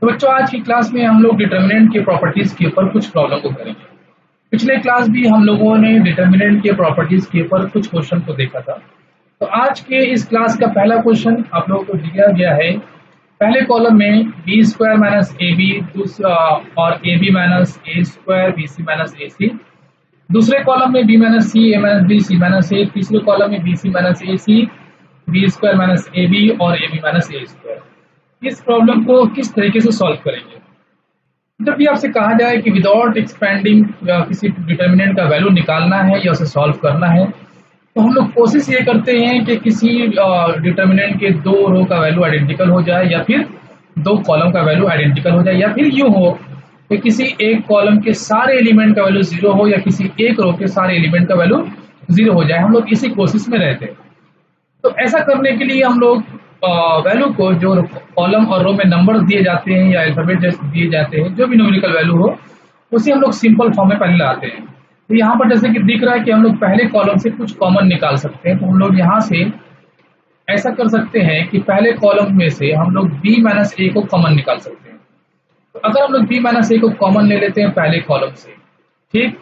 तो बच्चों, आज की क्लास में हम लोग डिटर्मिनेंट के प्रॉपर्टीज के ऊपर कुछ प्रॉब्लम को करेंगे। पिछले क्लास भी हम लोगों ने डिटर्मिनेंट के प्रॉपर्टीज के ऊपर कुछ क्वेश्चन को देखा था। तो आज के इस क्लास का पहला क्वेश्चन आप लोगों को दिया गया है। पहले कॉलम में b square minus a b और a b minus a square b c minus a c. दूसरे कॉलम में b minus c a minus b c minus a. तीसरे कॉलम में b c minus a c b square minus a b और a b minus a square. इस problem को किस तरीके से सॉल्व करेंगे? जब भी आपसे कहा जाए कि विदाउट एक्सपेंडिंग किसी डिटर्मिनेंट का वैल्यू निकालना है या उसे सॉल्व करना है, तो हम लोग कोशिश ये करते हैं कि किसी डिटर्मिनेंट के दो रो का वैल्यू आइडेंटिकल हो जाए या फिर दो कॉलम का वैल्यू आइडेंटिकल हो जाए, या फिर यूं हो कि किसी एक कॉलम के सारे एलिमेंट का वैल्यू जीरो हो या किसी एक रो के सारे एलिमेंट का वैल्यू जीरो हो जाए। हम लोग इसी कोशिश में रहते हैं। तो ऐसा करने के लिए हम लोग वैल्यू को, जो कॉलम और रो में नंबर्स दिए जाते हैं या अल्फाबेट जैसे दिए जाते हैं, जो भी न्यूमेरिकल वैल्यू हो, उसे हम लोग सिंपल फॉर्म में पहले लाते हैं। तो यहाँ पर जैसे कि दिख रहा है कि हम लोग पहले कॉलम से कुछ कॉमन निकाल सकते हैं। तो हम लोग यहाँ से ऐसा कर सकते हैं कि पहले कॉलम में से हम लोग b माइनस ए को कॉमन निकाल सकते हैं। तो अगर हम लोग b माइनस ए को कॉमन ले लेते हैं पहले कॉलम से, ठीक,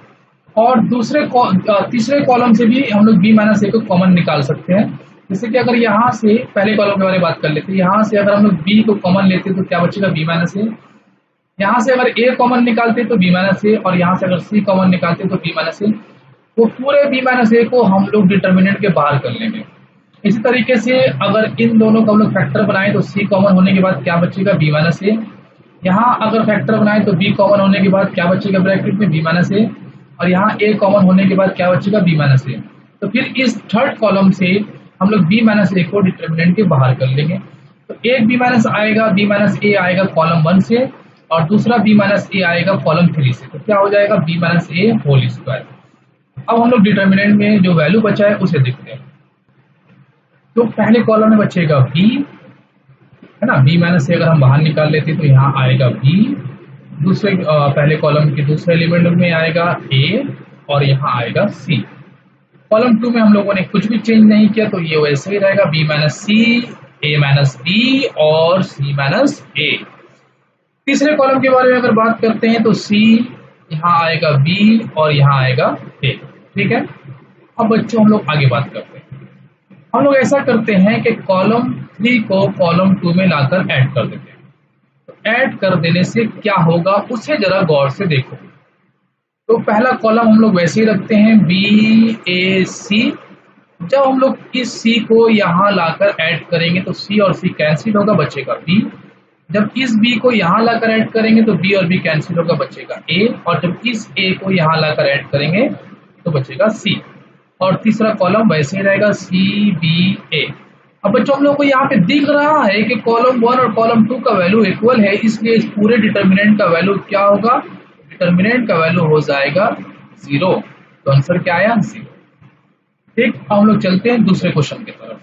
और तीसरे कॉलम से भी हम लोग b माइनस ए को कॉमन निकाल सकते हैं। जैसे कि अगर यहाँ से पहले कॉलम के बारे में बात कर लेते हैं, यहाँ से अगर हम लोग b को कॉमन लेते हैं तो क्या बचेगा? b माइनस ए। यहाँ से अगर a कॉमन निकालते तो b माइनस ए, और यहाँ से अगर c कॉमन निकालते तो b माइनस ए। तो पूरे b माइनस ए को हम लोग डिटर्मिनेंट के बाहर कर लेंगे। इसी तरीके से अगर इन दोनों का हम लोग फैक्टर बनाए तो c कॉमन होने के बाद क्या बचेगा? b माइनस ए। यहाँ अगर फैक्टर बनाए तो b कॉमन होने के बाद क्या बचेगा ब्रैकेट में? b माइनस ए। और यहाँ a कॉमन होने के बाद क्या बचेगा? b माइनस ए। तो फिर इस थर्ड कॉलम से हम लोग b माइनस ए को डिटर्मिनेंट के बाहर कर लेंगे। तो एक b माइनस आएगा, b माइनस ए आएगा कॉलम 1 से, और दूसरा b माइनस ए आएगा कॉलम 3 से। तो क्या हो जाएगा? b माइनस ए होल स्क्वायर। अब हम लोग डिटर्मिनेंट में जो वैल्यू बचा है उसे देखते हैं। तो पहले कॉलम में बचेगा b, है ना। b माइनस ए अगर हम बाहर निकाल लेते तो यहाँ आएगा b। दूसरे पहले कॉलम के दूसरे एलिमेंट में आएगा a और यहाँ आएगा c। कॉलम 2 में हम लोगों ने कुछ भी चेंज नहीं किया, तो ये वैसे ही रहेगा b minus C, a minus b और c माइनस a। तीसरे कॉलम के बारे में अगर बात करते हैं तो c, यहाँ आएगा b और यहाँ आएगा a, ठीक है। अब बच्चों हम लोग आगे बात करते हैं। हम लोग ऐसा करते हैं कि कॉलम 3 को कॉलम 2 में लाकर ऐड कर देते हैं। तो ऐड कर देने से क्या होगा उसे जरा गौर से देखो। तो पहला कॉलम हम लोग वैसे ही रखते हैं बी ए सी। जब हम लोग इस सी को यहाँ लाकर ऐड करेंगे तो सी और सी कैंसिल होगा, बचेगा बी। जब इस बी को यहाँ लाकर ऐड करेंगे तो बी और बी कैंसिल होगा, बचेगा ए। और जब इस ए को यहाँ लाकर ऐड करेंगे तो बचेगा सी। और तीसरा कॉलम वैसे ही रहेगा सी बी ए। अब बच्चों हम लोग को यहाँ पे दिख रहा है कि कॉलम 1 और कॉलम 2 का वैल्यू इक्वल है, इसलिए इस पूरे डिटर्मिनेंट का वैल्यू क्या होगा? डिटर्मिनेंट का वैल्यू हो जाएगा 0। तो आंसर क्या आया? 0। ठीक, हम लोग चलते हैं दूसरे क्वेश्चन की तरफ।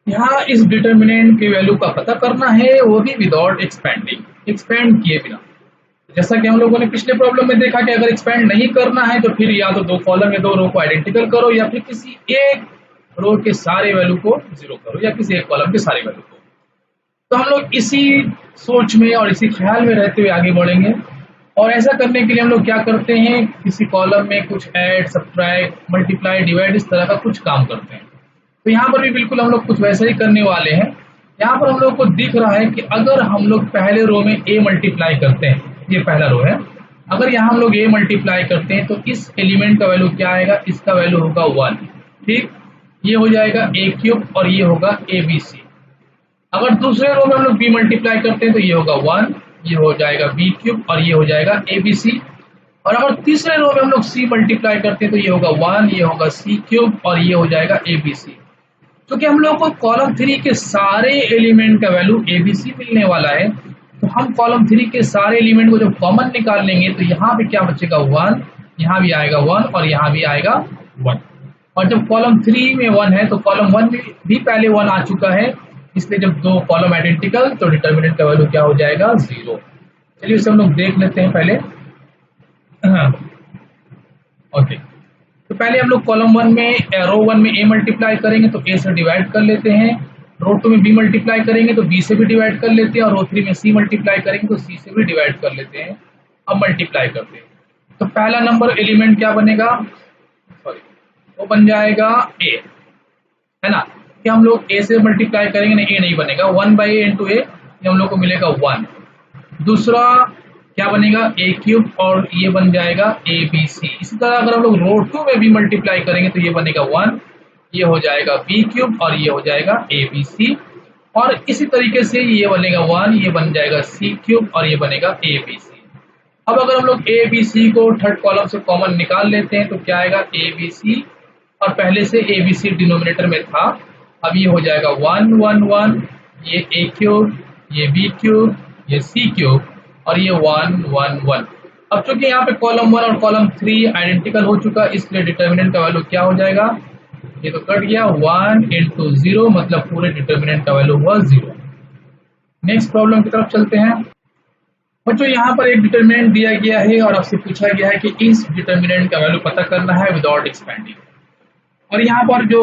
यहाँ इस डिटर्मिनेंट के वैल्यू का पता करना है, वो भी विदाउट एक्सपेंडिंग, एक्सपेंड किए बिना। जैसा कि हम लोगों ने पिछले प्रॉब्लम में देखा कि अगर एक्सपेंड नहीं करना है तो फिर या तो दो कॉलम या दो रो को आइडेंटिकल करो, या फिर किसी एक रो के सारे वैल्यू को 0 करो, या किसी एक कॉलम के सारे वैल्यू को। तो हम लोग इसी सोच में और इसी ख्याल में रहते हुए आगे बढ़ेंगे। और ऐसा करने के लिए हम लोग क्या करते हैं, किसी कॉलम में कुछ ऐड, सब्ट्रैक्ट, मल्टीप्लाई, डिवाइड, इस तरह का कुछ काम करते हैं। तो यहाँ पर भी बिल्कुल हम लोग कुछ वैसा ही करने वाले हैं। यहाँ पर हम लोग को दिख रहा है कि अगर हम लोग पहले रो में a मल्टीप्लाई करते हैं, ये पहला रो है, अगर यहाँ हम लोग a मल्टीप्लाई करते हैं तो इस एलिमेंट का वैल्यू क्या आएगा? इसका वैल्यू होगा 1, ठीक। ये हो जाएगा a क्यूब और ये होगा abc। अगर दूसरे रो में हम लोग b मल्टीप्लाई करते हैं तो ये होगा 1, ये हो जाएगा b क्यूब और ये हो जाएगा abc। और अगर तीसरे रो में हम लोग c मल्टीप्लाई करते हैं तो ये होगा 1, ये होगा c क्यूब और ये हो जाएगा abc। क्योंकि हम लोग को कॉलम 3 के सारे एलिमेंट का वैल्यू abc मिलने वाला है, तो हम कॉलम 3 के सारे एलिमेंट को जब कॉमन निकाल लेंगे तो यहाँ पे क्या बचेगा? 1, यहाँ भी आएगा 1 और यहाँ भी आएगा 1। और जब कॉलम 3 में 1 है तो कॉलम 1 में भी पहले 1 आ चुका है, इसलिए जब दो कॉलम आइडेंटिकल तो डिटर्मिनेंट का वैल्यू क्या हो जाएगा? 0। चलिए इसे हम लोग देख लेते हैं पहले। ओके, तो पहले हम लोग कॉलम 1 में रो 1 में a मल्टीप्लाई करेंगे तो a से डिवाइड कर लेते हैं। रो 2 में बी मल्टीप्लाई करेंगे तो बी से भी डिवाइड कर लेते हैं, और रो 3 में सी मल्टीप्लाई करेंगे तो सी से भी डिवाइड कर लेते हैं। अब मल्टीप्लाई करते हैं तो पहला नंबर एलिमेंट क्या बनेगा, सॉरी वो बन जाएगा ए, है ना। कि हम लोग ए से मल्टीप्लाई करेंगे ना, ए नहीं बनेगा, 1/a इंटू ए, हम लोग को मिलेगा 1। दूसरा क्या बनेगा, ए क्यूब, और ये बन जाएगा ए बी सी। इसी तरह अगर हम लोग रो 2 में भी मल्टीप्लाई करेंगे तो ये बनेगा 1, ये हो जाएगा बी क्यूब, और ये हो जाएगा ए बी सी। और इसी तरीके से ये बनेगा 1, ये बन जाएगा सी क्यूब, और ये बनेगा ए बी सी। अब अगर हम लोग ए बी सी को थर्ड कॉलम से कॉमन निकाल लेते हैं तो क्या आएगा, ए बी सी, और पहले से ए बी सी डिनोमिनेटर में था, अब ये हो जाएगा 1 1 1, ये ए क्यूब, ये बी क्यूब, ये सी क्यूब, और ये 1 1 1। अब चूंकि यहाँ पे कॉलम 1 और कॉलम 3 आइडेंटिकल हो चुका, इसलिए डिटर्मिनेंट का वैल्यू क्या हो जाएगा, ये तो कट गया, 1 इंटू 0, मतलब पूरे डिटर्मिनेंट का वैल्यू हुआ 0। नेक्स्ट प्रॉब्लम की तरफ चलते हैं। बच्चों यहाँ पर एक डिटर्मिनेंट दिया गया है और आपसे पूछा गया है कि इस डिटर्मिनेंट का वैल्यू पता करना है विदाउट एक्सपेंडिंग। और यहाँ पर जो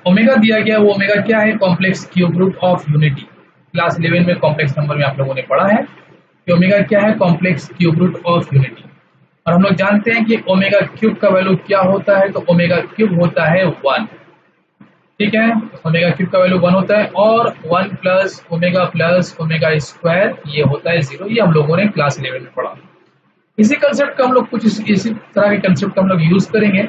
ओमेगा दिया गया है वो ओमेगा क्या है, complex cube root of unity. Class 11 में कॉम्प्लेक्स नंबर में आप लोगों ने पढ़ा है कि ओमेगा क्या है, complex cube root of unity. और हम लोग जानते हैं कि ओमेगा क्यूब का वैल्यू क्या होता है, तो ओमेगा क्यूब होता है 1, ठीक है। ओमेगा क्यूब का वैल्यू 1 होता है, और 1 प्लस ओमेगा स्क्वायर ये होता है 0। ये हम लोगों ने क्लास 11 में पढ़ा। इसी कंसेप्ट का हम लोग कुछ इसी तरह के कंसेप्ट का हम लोग यूज करेंगे।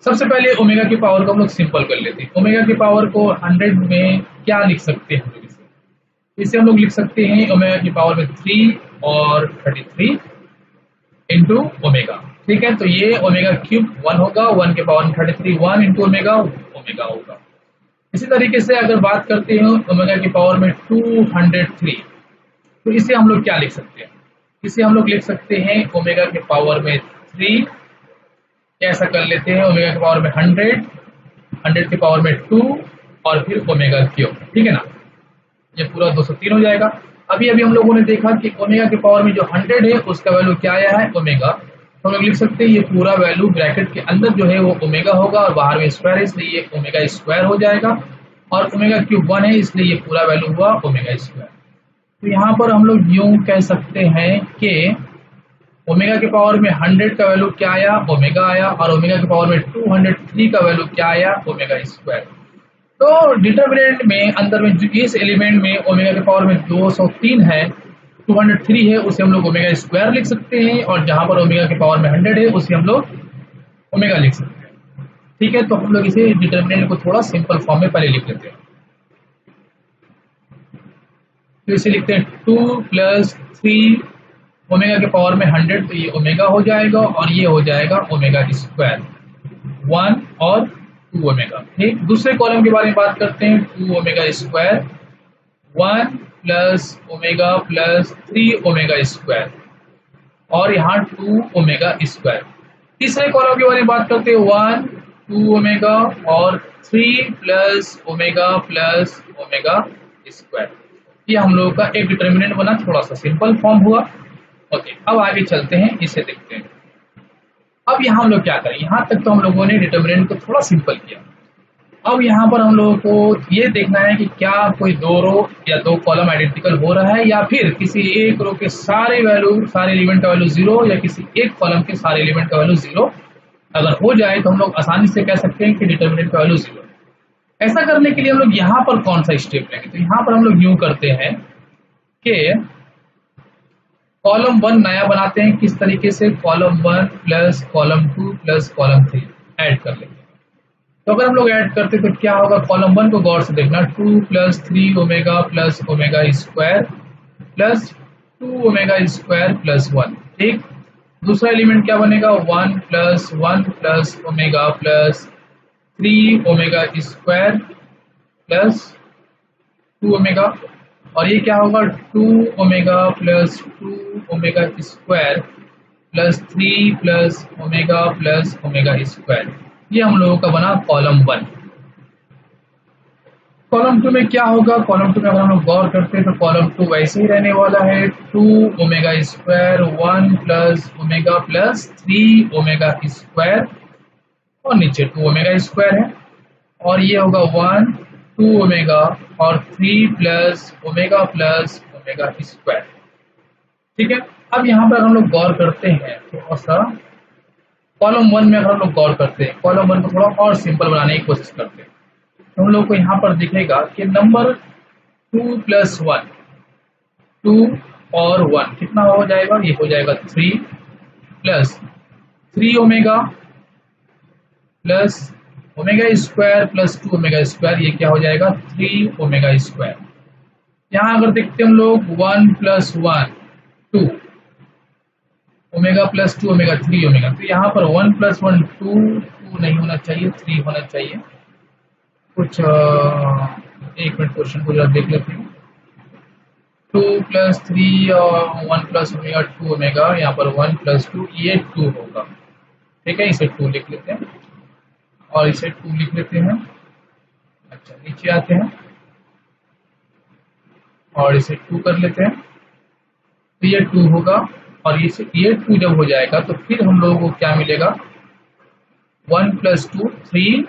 सबसे पहले ओमेगा की पावर को हम लोग सिंपल कर लेते हैं। ओमेगा की पावर को 100 में क्या लिख सकते हैं हम लोग, इसे हम लोग लिख सकते हैं ओमेगा की पावर में 3 और 33 इंटू ओमेगा, ठीक है। तो ये ओमेगा क्यूब 1 होगा, 1 के पावर में 33, 1 इंटू ओमेगा होगा। इसी तरीके से अगर बात करते हैं ओमेगा की पावर में 203, तो इसे हम लोग क्या लिख सकते हैं, इसे हम लोग लिख सकते हैं ओमेगा के पावर में 3, ऐसा कर लेते हैं ओमेगा के पावर में 100 के पावर में 2, और फिर ओमेगा क्यूब, ठीक है ना। ये पूरा 203 हो जाएगा। अभी हम लोगों ने देखा कि ओमेगा के पावर में जो 100 है उसका वैल्यू क्या आया है, ओमेगा। तो हम लोग लिख सकते हैं ये पूरा वैल्यू ब्रैकेट के अंदर जो है वो ओमेगा होगा, और बाहर में स्क्वायर है इसलिए ये ओमेगा स्क्वायर हो जाएगा, और ओमेगा क्यूब 1 है इसलिए ये पूरा वैल्यू हुआ ओमेगा स्क्वायर। तो यहाँ पर हम लोग यूं कह सकते हैं कि ओमेगा के पावर में 100 का वैल्यू क्या आया, ओमेगा आया, और ओमेगा के पावर में 203 का वैल्यू क्या आया, ओमेगा स्क्वायर। तो डिटर्मिनेंट में अंदर में जो इस एलिमेंट में ओमेगा के पावर में 203 है, 203 है, उसे हम लोग ओमेगा स्क्वायर लिख सकते हैं, और जहां पर ओमेगा के पावर में 100 है उसे हम लोग ओमेगा लिख सकते हैं, ठीक है। तो हम लोग इसे डिटर्मिनेंट को थोड़ा सिंपल फॉर्म में पहले लिख लेते हैं। तो इसे लिखते हैं 2 प्लस 3 ओमेगा के पावर में 100, तो ये ओमेगा हो जाएगा, और ये हो जाएगा ओमेगा स्क्वायर 1 और 2 ओमेगा, ठीक। दूसरे कॉलम के बारे में बात करते हैं, 2 omega square 1 plus omega plus 3 omega square, और यहाँ 2 ओमेगा स्क्वायर। तीसरे कॉलम के बारे में बात करते हैं, 1 2 ओमेगा और 3 प्लस ओमेगा स्क्वायर। ये हम लोगों का एक डिटर्मिनेंट बना, थोड़ा सा सिंपल फॉर्म हुआ। ओके, अब आगे चलते हैं, इसे देखते हैं। अब यहाँ हम लोग क्या करें, यहाँ तक तो हम लोगों ने डिटर्मिनेंट को थोड़ा सिंपल किया। अब यहाँ पर हम लोगों को ये देखना है कि क्या कोई 2 रो या 2 कॉलम आइडेंटिकल हो रहा है, या फिर किसी एक रो के सारे एलिमेंट का वैल्यू 0, या किसी एक कॉलम के सारे एलिमेंट का वैल्यू 0 अगर हो जाए तो हम लोग आसानी से कह सकते हैं कि डिटर्मिनेंट का वैल्यू 0। ऐसा करने के लिए हम लोग यहाँ पर कौन सा स्टेप लेंगे, तो यहाँ पर हम लोग यूं करते हैं कि कॉलम 1 नया बनाते हैं। किस तरीके से, column 1 plus column 2 plus column 3 add कर लेंगे। तो अगर हम लोग ऐड करते तो क्या होगा, कॉलम 1 को गौर से देखना, 2 plus 3 omega plus omega square plus 2 omega square plus 1, ठीक। दूसरा एलिमेंट क्या बनेगा, 1 plus omega plus 3 omega square plus 2 omega, और ये क्या होगा, 2 omega plus 2 omega square plus 3 plus omega square. ये हम लोगों का बना कॉलम 1। कॉलम 2 में क्या होगा, कॉलम 2 में अगर हम लोग गौर करते हैं तो कॉलम 2 वैसे ही रहने वाला है, 2 omega square 1 plus omega plus 3 omega square, और नीचे 2 ओमेगा स्क्वायर है, और ये होगा 1 2 ओमेगा और 3 प्लस ओमेगा स्क्वायर। ठीक है, अब यहाँ पर हम लोग गौर करते हैं थोड़ा सा, कॉलम वन में अगर हम लोग गौर करते हैं, कॉलम वन को थोड़ा और सिंपल बनाने की कोशिश करते हैं, तो हम लोग को यहाँ पर दिखेगा कि नंबर 2 प्लस 1, 2 और 1 कितना हो जाएगा, ये हो जाएगा 3 plus 3 omega plus omega square plus 2 omega square, ये क्या हो जाएगा 3 ओमेगा स्क्वायर। यहाँ अगर देखते हैं हम लोग 1 plus 1 2 omega plus 2 omega 3 omega, तो यहाँ पर 1 प्लस 1 2 नहीं होना चाहिए, 3 होना चाहिए। कुछ एक मिनट क्वेश्चन को जरा देख लेते हैं। 2 प्लस 3 और 1 प्लस ओमेगा 2 ओमेगा, यहाँ पर 1 प्लस 2 ये 2 होगा। ठीक है, इसे 2 लिख लेते हैं और इसे 2 लिख लेते हैं। अच्छा, नीचे आते हैं और इसे 2 कर लेते हैं, तो ये 2 होगा और ये 2 जब हो जाएगा तो फिर हम लोगों को क्या मिलेगा, 1 plus 2 3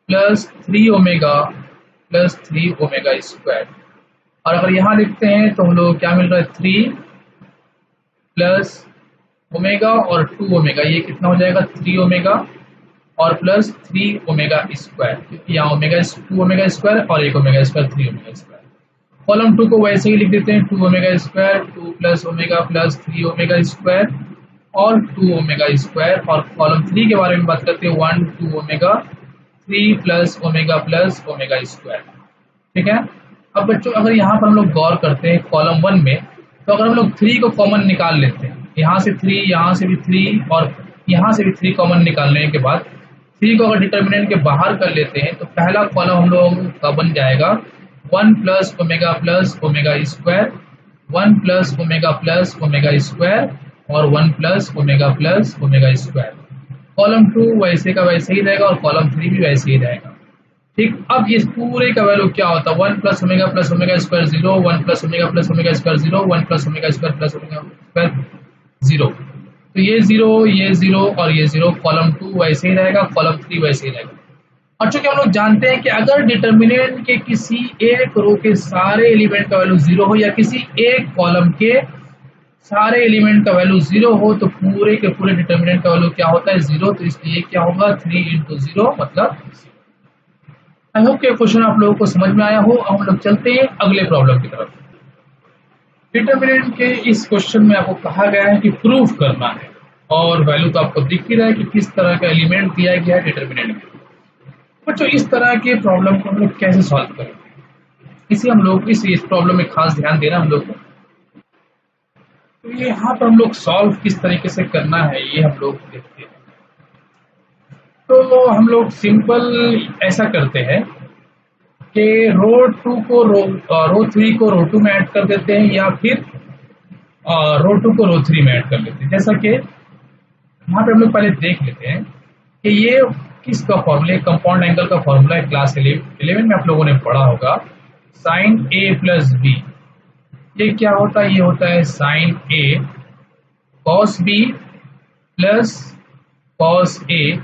plus 3 omega plus 3 omega square. और अगर यहाँ लिखते हैं तो हम लोग को क्या मिल रहा है, 3 प्लस ओमेगा और 2 ओमेगा, ये कितना हो जाएगा 3 ओमेगा और प्लस 3 ओमेगा स्क्वायर, क्योंकि यहाँ ओमेगा 2 ओमेगा स्क्वायर और 1 omega square 3 omega square. Column 2 को वैसे ही लिख देते हैं, 2 omega square 2 plus omega plus 3 omega square और 2 ओमेगा स्क्वायर। और कॉलम 3 के बारे में बात करते हैं, 1 2 ओमेगा 3 प्लस ओमेगा स्क्वायर। ठीक है, अब बच्चों अगर यहाँ पर हम लोग गौर करते हैं कॉलम 1 में, तो अगर हम लोग 3 को कॉमन निकाल लेते हैं, यहाँ से 3, यहाँ से भी 3 और यहाँ से भी 3 कॉमन निकालने के बाद 3 को अगर डिटर्मिनेंट के बाहर कर लेते हैं, तो पहला कॉलम हम लोगों का बन जाएगा 1 plus omega square, 1 plus omega square और 1 प्लस ओमेगा स्क्वायर। कॉलम 2 वैसे का वैसे ही रहेगा और कॉलम 3 भी वैसे ही रहेगा। ठीक, अब इस पूरे का वैल्यू क्या होता है, 1 plus omega square 0, 1 plus omega square 0, 1 plus omega square 0। तो ये 0 और ये 0, कॉलम 2 वैसे ही रहेगा, कॉलम 3 वैसे ही रहेगा। और चूंकि हम लोग जानते हैं कि अगर डिटर्मिनेंट के किसी एक रो के सारे एलिमेंट का वैल्यू 0 हो या किसी एक कॉलम के सारे एलिमेंट का वैल्यू 0 हो, तो पूरे के पूरे डिटर्मिनेंट का वैल्यू क्या होता है 0, तो इसलिए क्या होगा 3 इंटू 0 मतलब। आई होप कि क्वेश्चन आप लोगों को समझ में आया हो। हम लोग चलते हैं अगले प्रॉब्लम की तरफ। डिटर्मिनेंट के इस क्वेश्चन में आपको कहा गया है कि प्रूफ करना है, और वैल्यू तो आपको दिख ही रहा है कि किस तरह का एलिमेंट दिया गया है डिटर्मिनेंट में। बच्चों इस तरह के प्रॉब्लम को हम लोग कैसे सॉल्व करेंगे, इसे हम लोग इस प्रॉब्लम में खास ध्यान देना हम लोग को। तो ये यहाँ पर हम लोग सॉल्व किस तरीके से करना है ये हम लोग देखते हैं। तो हम लोग सिंपल ऐसा करते हैं कि रो 3 को रो 2 में ऐड कर देते हैं, या फिर रो 2 को रो 3 में ऐड कर लेते हैं। जैसा कि यहाँ पे हम लोग पहले देख लेते हैं कि ये किसका फॉर्मूला, कंपाउंड एंगल का फॉर्मूला है। क्लास 11 में आप लोगों ने पढ़ा होगा, साइन ए प्लस बी। ये क्या होता है, ये होता है sign A cos B plus cos A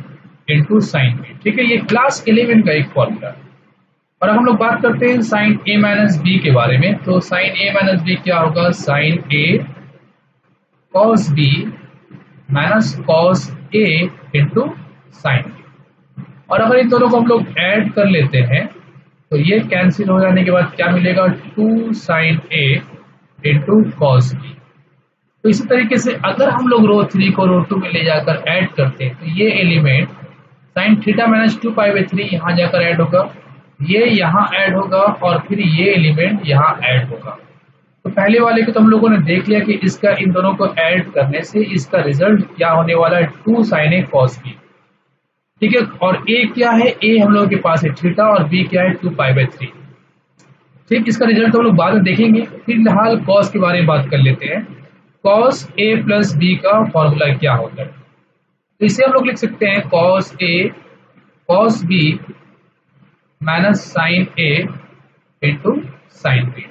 into sine B. ठीक है, ये क्लास 11 का एक फॉर्मूला है। और अब हम लोग बात करते हैं साइन ए माइनस बी के बारे में। तो साइन ए माइनस बी क्या होगा, sign A cos B minus cos A into sine B. और अगर इन दोनों को हम लोग ऐड कर लेते हैं तो ये कैंसिल हो जाने के बाद क्या मिलेगा, 2 साइन ए इंटू कॉस बी। तो इसी तरीके से अगर हम लोग रो 3 को रो 2 में ले जाकर ऐड करते हैं तो ये element sign theta minus 2 pi by 3 यहाँ जाकर ऐड होगा, ये यहाँ ऐड होगा और फिर ये एलिमेंट यहाँ ऐड होगा। तो पहले वाले को तो हम लोगों ने देख लिया कि इसका इन दोनों को ऐड करने से इसका रिजल्ट क्या होने वाला है, 2 साइन ए कॉस बी। ठीक है, और ए क्या है, ए हम लोगों के पास है थीटा और बी क्या है 2 पाई बाई 3। ठीक, इसका रिजल्ट तो हम लोग बाद में देखेंगे। फिलहाल कॉस के बारे में बात कर लेते हैं। कॉस ए प्लस बी का फॉर्मूला क्या होता है, तो इसे हम लोग लिख सकते हैं cos A cos B minus sign A into sine B.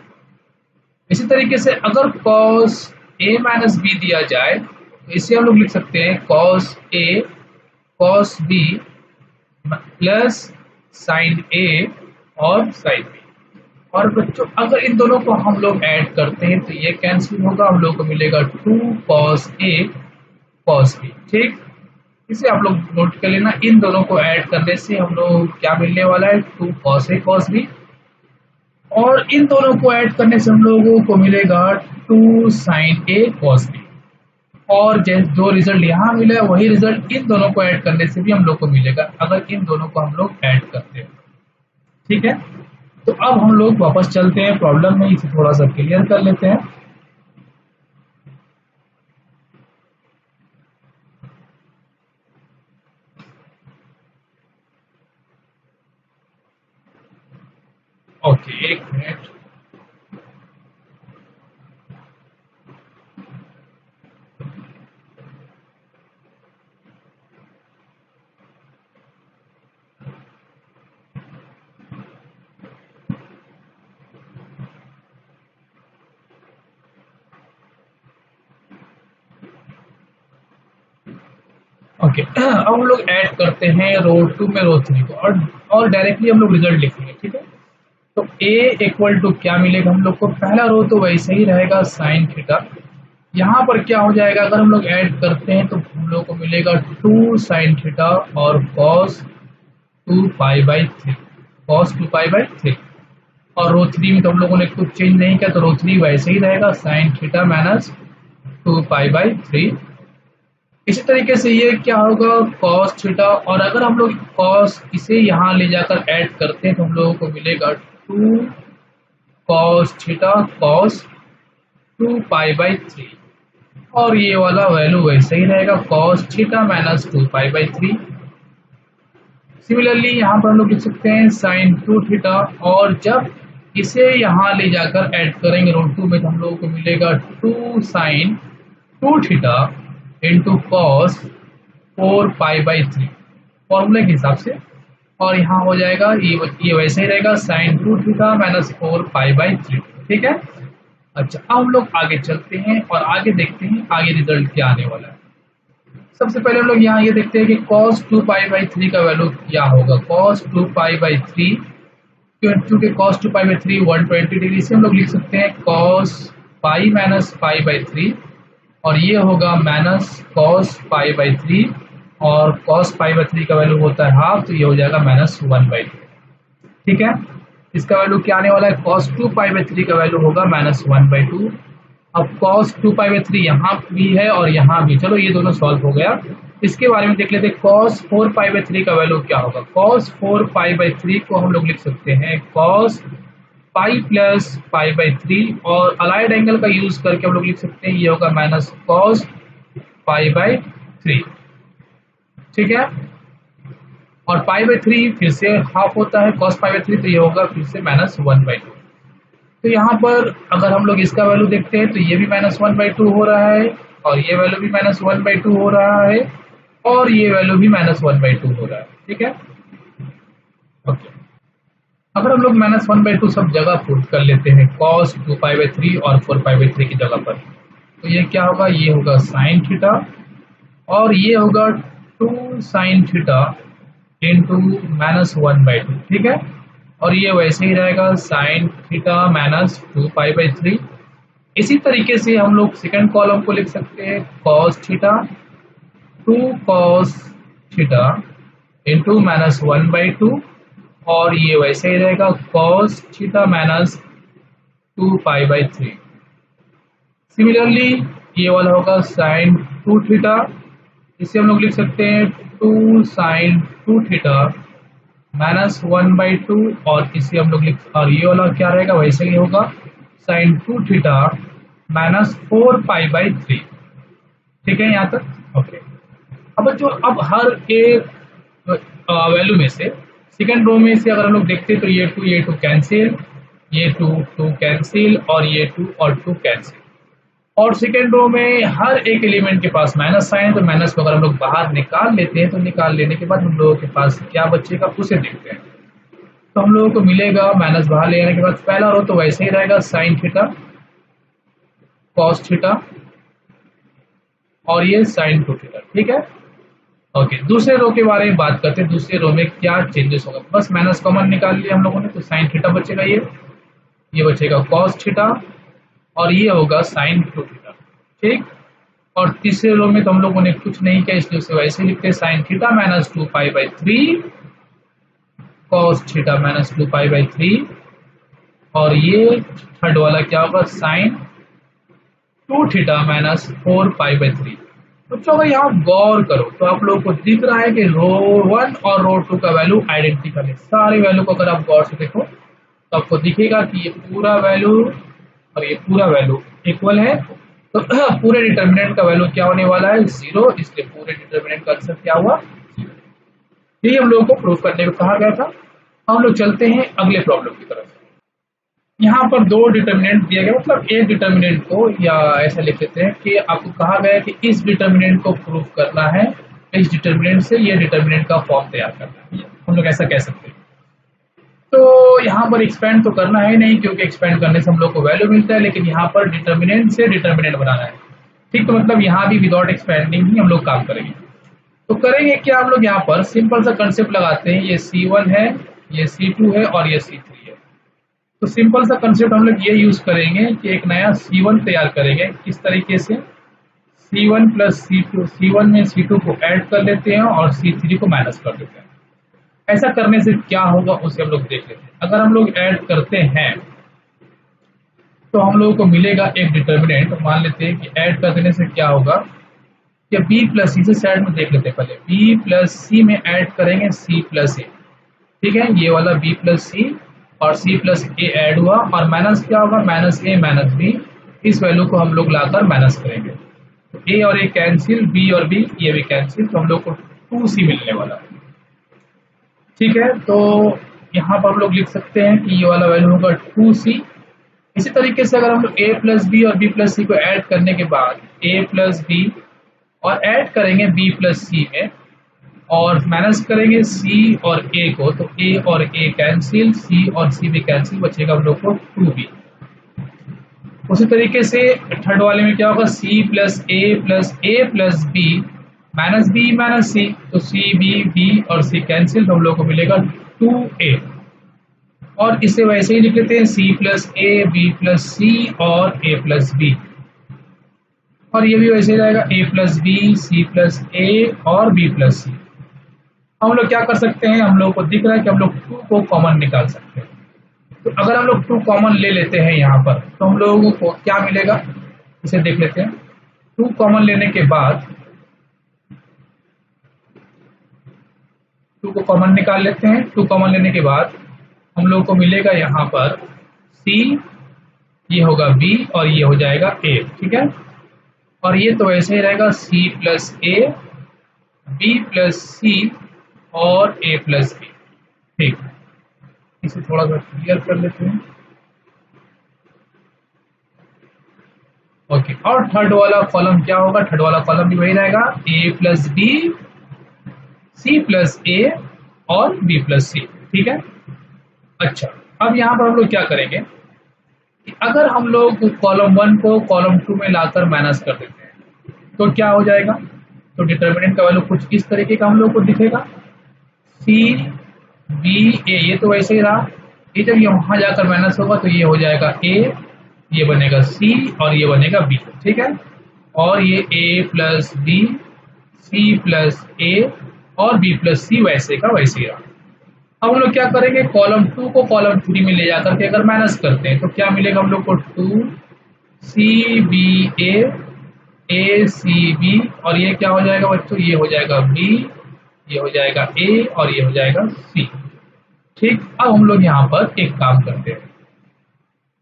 इसी तरीके से अगर कॉस ए माइनस बी दिया जाए तो इसे हम लोग लिख सकते हैं cos A cos B plus sign ए और साइन बी। और बच्चों अगर इन दोनों को हम लोग ऐड करते हैं तो ये कैंसिल होगा, हम लोग को मिलेगा 2 cos A cos B। ठीक, इसे आप लोग नोट कर लेना। इन दोनों को ऐड करने से हम लोग क्या मिलने वाला है, 2 cos A cos B। और इन दोनों को ऐड करने से हम लोगों को मिलेगा 2 sin A cos B। और जो रिजल्ट यहाँ मिला है वही रिजल्ट इन दोनों को ऐड करने से भी हम लोग को मिलेगा, अगर इन दोनों को हम लोग ऐड करते हैं। ठीक है, तो अब हम लोग वापस चलते हैं प्रॉब्लम में, इसे थोड़ा सा क्लियर कर लेते हैं। ओके, एक मिनट। ओके, अब हम लोग ऐड करते हैं रो 2 में रो 3 को, और डायरेक्टली हम लोग रिजल्ट लिखेंगे। ठीक है, तो a इक्वल टू क्या मिलेगा हम लोग को, पहला रो तो वैसे ही रहेगा साइन थीटा। यहाँ पर क्या हो जाएगा, अगर हम लोग ऐड करते हैं तो हम लोग को मिलेगा 2 साइन थीटा और cos 2 pi by 3, cos 2 pi by 3। और रो 3 में तो हम लोगों ने कुछ चेंज नहीं किया, तो रो 3 वैसे ही रहेगा sign theta minus 2 pi by 3। इसी तरीके से ये क्या होगा, cos थीटा, और अगर हम लोग cos इसे यहाँ ले जाकर ऐड करते हैं तो हम लोगों को मिलेगा 2 cos theta cos 2 pi by 3। और ये वाला वैल्यू वैसे ही रहेगा cos theta minus 2 pi by 3। Similarly यहाँ पर हम लोग लिख सकते हैं साइन 2 थीटा, और जब इसे यहाँ ले जाकर ऐड करेंगे रो 2 में तो हम लोगों को मिलेगा 2 sine 2 theta into cos 4 pi by 3 फॉर्मूले के हिसाब से। और यहाँ हो जाएगा ये वैसे ही रहेगा sine 2 theta minus 4 pi by 3। ठीक है, अच्छा अब हम लोग आगे चलते हैं और आगे देखते हैं आगे रिजल्ट क्या आने वाला है। सबसे पहले हम लोग यहाँ ये देखते हैं कि cos 2 पाई बाई 3 का वैल्यू क्या होगा। cos 2 पाई बाई 3, क्योंकि cos 2 पाई बाई 3 120 डिग्री से हम लोग लिख सकते हैं cos pi minus pi by 3, और ये होगा माइनस cos पाई बाई 3, और cos पाई बाई 3 का वैल्यू होता है हाफ, तो ये हो जाएगा माइनस 1/2। ठीक है, इसका वैल्यू क्या आने वाला है, cos 2 पाई बाई 3 का वैल्यू होगा माइनस 1/2। अब cos 2 पाई बाई 3 यहाँ भी है और यहाँ भी, चलो ये दोनों सॉल्व हो गया। इसके बारे में देख लेते हैं, cos 4 पाई बाई 3 का वैल्यू क्या होगा। cos 4 पाई बाई 3 को हम लोग लिख सकते हैं cos pi plus pi by 3, और अलाइड एंगल का यूज करके हम लोग लिख सकते हैं ये होगा माइनस cos पाई बाई 3। ठीक है, और पाई बाई 3 फिर से हाफ होता है cos पाई बाई 3, तो ये होगा फिर से माइनस 1/2। तो यहाँ पर अगर हम लोग इसका वैल्यू देखते हैं तो ये भी माइनस 1/2 हो रहा है, और ये वैल्यू भी माइनस 1/2 हो रहा है, और ये वैल्यू भी माइनस 1/2 हो रहा है। ठीक है, ओके, अगर हम लोग माइनस 1/2 सब जगह पुट कर लेते हैं cos 2 पाई बाई 3 और 4 पाई बाई 3 की जगह पर, तो ये क्या होगा, ये होगा साइन थीटा, और ये होगा 2 साइन थीटा इंटू माइनस 1/2। ठीक है, और ये वैसे ही रहेगा sign theta minus 2 pi by 3। इसी तरीके से हम लोग सेकंड कॉलम को लिख सकते हैं cos theta 2 cos theta into minus 1/2, और ये वैसे ही रहेगा cos theta minus 2 pi by 3। Similarly ये वाला होगा साइन 2 थीटा, इसे हम लोग लिख सकते हैं 2 साइन 2 थीटा माइनस 1/2, और इसे हम लोग और ये वाला क्या रहेगा, वैसे ही होगा sine 2 theta minus 4 pi by 3। ठीक है यहाँ तक, ओके। अब हर एक वैल्यू में से सेकंड रो में से अगर हम लोग देखते हैं तो ये 2 कैंसिल, ये 2 कैंसिल, और ये 2 और 2 कैंसिल। और सेकेंड रो में हर एक एलिमेंट के पास माइनस साइन है, तो माइनस को अगर हम लोग बाहर निकाल लेते हैं तो निकाल लेने के बाद हम लोगों के पास क्या बचेगा उसे देखते हैं। तो हम लोगों को मिलेगा माइनस बाहर ले आने के बाद पहला रो तो वैसे ही रहेगा साइन थीटा कॉस थीटा, और ये साइन 2 थीटा। ठीक है, ओके, दूसरे रो के बारे में बात करते हैं। दूसरे रो में क्या चेंजेस होगा, बस माइनस कॉमन निकाल लिया हम लोगों ने, तो साइन थीटा बचेगा, ये बचेगा कॉस थीटा, और ये होगा साइन 2 थीटा। ठीक, और तीसरे रो में तो हम लोगों ने कुछ नहीं किया, इसलिए उसे वैसे ही लिखते हैं, sine theta minus 2π/3 cos theta minus 2π/3, और ये थर्ड वाला क्या होगा, साइन 2 थीटा माइनस 4π/3। बच्चों अगर यहाँ गौर करो तो आप लोगों को दिख रहा है कि रो 1 और रो 2 का वैल्यू आइडेंटिकल है। सारे वैल्यू को अगर आप गौर से देखो तो आपको दिखेगा कि ये पूरा वैल्यू और ये पूरा वैल्यू इक्वल है। तो पूरे डिटर्मिनेंट का वैल्यू क्या होने वाला है, 0, इसलिए पूरे डिटर्मिनेंट का आंसर क्या हुआ, 0। यही हम लोगों को प्रूव करने को कहा गया था। हम लोग चलते हैं अगले प्रॉब्लम की तरफ। यहाँ पर दो डिटर्मिनेंट दिया गया, मतलब एक डिटर्मिनेंट को, या ऐसा लिख देते हैं कि आपको कहा गया है कि इस डिटर्मिनेंट को प्रूव करना है, इस डिटर्मिनेंट से ये डिटर्मिनेंट का फॉर्म तैयार करना है, हम लोग ऐसा कह सकते हैं। तो यहाँ पर एक्सपेंड तो करना है नहीं, क्योंकि एक्सपेंड करने से हम लोग को वैल्यू मिलता है, लेकिन यहाँ पर डिटर्मिनेंट से डिटर्मिनेंट बनाना है। ठीक, तो मतलब यहाँ भी विदाउट एक्सपेंडिंग ही हम लोग काम करेंगे। तो करेंगे क्या, हम लोग यहाँ पर सिंपल सा कंसेप्ट लगाते हैं, ये C1 है, ये C2 है और ये C3 है। तो सिंपल सा कंसेप्ट हम लोग ये यूज करेंगे कि एक नया C1 तैयार करेंगे। किस तरीके से, C1 प्लस C2, C1 में C2 को ऐड कर लेते हैं और C3 को माइनस कर देते हैं। ऐसा करने से क्या होगा उसे हम लोग देख लेते हैं। अगर हम लोग ऐड करते हैं तो हम लोगों को मिलेगा एक डिटर्मिनेंट। मान लेते हैं कि ऐड कर देने से क्या होगा कि B प्लस C से साइड में देख लेते हैं पहले, B प्लस C में ऐड करेंगे C प्लस A। ठीक है, ये वाला B प्लस C और C प्लस A ऐड हुआ, और माइनस क्या होगा, माइनस A माइनस B। इस वैल्यू को हम लोग लाकर माइनस करेंगे, तो A और A कैंसिल, B और B ये भी कैंसिल, तो हम लोग को 2C मिलने वाला है। ठीक है, तो यहाँ पर हम लोग लिख सकते हैं कि ये वाला वैल्यू होगा 2C। इसी तरीके से अगर हम लोग A प्लस B और B प्लस C को ऐड करने के बाद A प्लस B और ऐड करेंगे B प्लस C में, और माइनस करेंगे C और A को, तो A और A कैंसिल, C और C भी कैंसिल, बचेगा हम लोग को 2B। उसी तरीके से थर्ड वाले में क्या होगा, C plus A plus B minus B minus C, तो C B और C कैंसिल, तो हम लोग को मिलेगा 2A। और इसे वैसे ही लिख लेते हैं, C plus A B plus C और A प्लस B, और ये भी वैसे ही रहेगा, A plus B C plus A और B प्लस C। हम लोग क्या कर सकते हैं, हम लोग को दिख रहा है कि हम लोग 2 को कॉमन निकाल सकते हैं। तो अगर हम लोग 2 कॉमन ले लेते हैं यहाँ पर, तो हम लोगों को क्या मिलेगा, इसे देख लेते हैं। 2 कॉमन लेने के बाद 2 को कॉमन निकाल लेते हैं। 2 कॉमन लेने के बाद हम लोग को मिलेगा यहाँ पर C, ये होगा B और ये हो जाएगा A। ठीक है, और ये तो वैसे ही रहेगा, C plus A B plus C और A प्लस B। ठीक, इसे थोड़ा सा क्लियर कर लेते हैं। ओके, और थर्ड वाला कॉलम क्या होगा, थर्ड वाला कॉलम भी वही रहेगा, A plus B C plus A और B प्लस C। ठीक है, अच्छा, अब यहाँ पर हम लोग क्या करेंगे कि अगर हम लोग कॉलम 1 को कॉलम 2 में लाकर माइनस कर देते हैं तो क्या हो जाएगा, तो डिटर्मिनेंट का वैल्यू कुछ इस तरीके का हम लोग को दिखेगा, C B A, ये तो वैसे ही रहा। ये जब यहाँ जाकर माइनस होगा तो ये हो जाएगा A, ये बनेगा C और ये बनेगा B। ठीक है, और ये A plus B C plus A और B प्लस C वैसे का वैसे ही रहा। अब हम लोग क्या करेंगे, कॉलम 2 को कॉलम 3 में ले जाकर के अगर माइनस करते हैं तो क्या मिलेगा हम लोग को, 2 C B A C B, और ये क्या हो जाएगा बच्चों, ये हो जाएगा B, ये हो जाएगा A और ये हो जाएगा C। ठीक, अब हम लोग यहाँ पर एक काम करते हैं,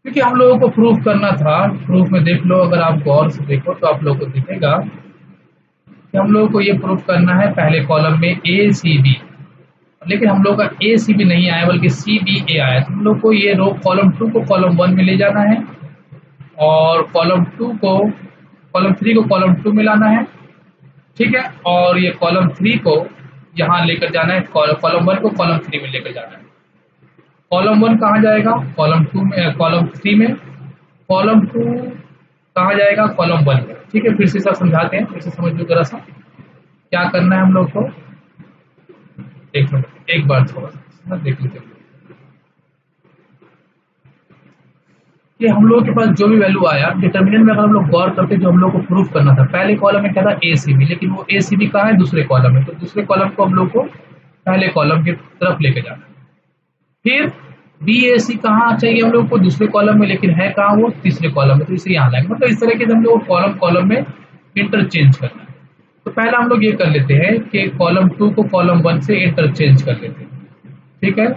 क्योंकि हम लोगों को प्रूफ करना था। प्रूफ में देख लो, अगर आप गौर से देखो तो आप लोगों को दिखेगा कि हम लोगों को ये प्रूफ करना है पहले कॉलम में A C B, लेकिन हम लोग का A C B नहीं आया बल्कि C B A आया। तो हम लोग को ये रो कॉलम 2 को कॉलम 1 में ले जाना है और कॉलम 3 को कॉलम 2 में लाना है। ठीक है, और ये कॉलम 3 को यहाँ लेकर जाना है, कॉलम 1 को कॉलम 3 में लेकर जाना है। कॉलम 1 कहाँ जाएगा, कॉलम 2 में, कॉलम 3 में। कॉलम 2 कहाँ जाएगा, कॉलम 1 में। ठीक है, फिर से सब समझाते हैं, फिर से समझ लो जरा सा। क्या करना है हम लोग को, एक मिनट एक बार थोड़ा सा देख लेते हैं कि हम लोगों के पास जो भी वैल्यू आया डिटर्मिनेंट में, अगर हम लोग गौर करते जो हम लोग को प्रूफ करना था, पहले कॉलम में क्या था ACB, लेकिन वो ACB कहाँ है, दूसरे कॉलम में, तो दूसरे कॉलम को हम लोग को पहले कॉलम की तरफ लेके जाना है। फिर BAC कहाँ चाहिए हम लोग को, दूसरे कॉलम में, लेकिन है कहाँ वो, तीसरे कॉलम में, तो इसे यहाँ लाएंगे। मतलब इस तरह के हम लोग कॉलम कॉलम में इंटरचेंज करना है। तो पहला हम लोग ये कर लेते हैं कि कॉलम 2 को कॉलम 1 से इंटरचेंज कर लेते हैं, ठीक है।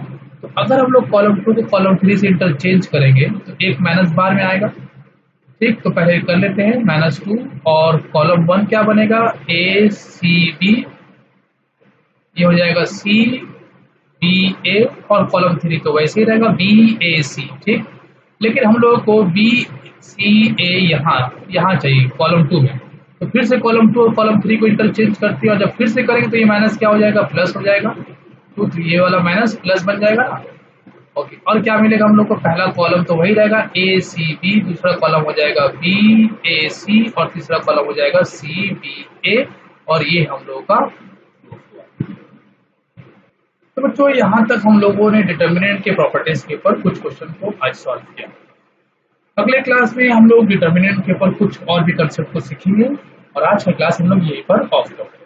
तो अगर हम लोग कॉलम 2 को कॉलम 3 से इंटरचेंज करेंगे तो एक माइनस बार में आएगा, ठीक। तो पहले कर लेते हैं -2 और कॉलम 1 क्या बनेगा, ACB, ये हो जाएगा CBA और कॉलम 3 तो वैसे ही रहेगा BAC, ठीक। लेकिन हम लोगों को BCA यहाँ चाहिए कॉलम 2 में, तो फिर से कॉलम 2 और कॉलम 3 को इंटरचेंज करते हैं और जब फिर से करेंगे तो ये माइनस क्या हो जाएगा, प्लस हो जाएगा, तो ये वाला माइनस प्लस बन जाएगा ना। ओके, और क्या मिलेगा हम लोग को, पहला कॉलम तो वही रहेगा ACB, दूसरा कॉलम हो जाएगा BAC और तीसरा कॉलम हो जाएगा CBA, और ये हम लोगों का। तो बच्चों यहाँ तक हम लोगों ने डिटर्मिनेंट के प्रॉपर्टीज के ऊपर कुछ क्वेश्चन को आज सॉल्व किया। अगले क्लास में हम लोग डिटर्मिनेंट के ऊपर कुछ और भी कंसेप्ट को सीखेंगे और आज का क्लास हम लोग यहीं पर ऑफ करते हैं।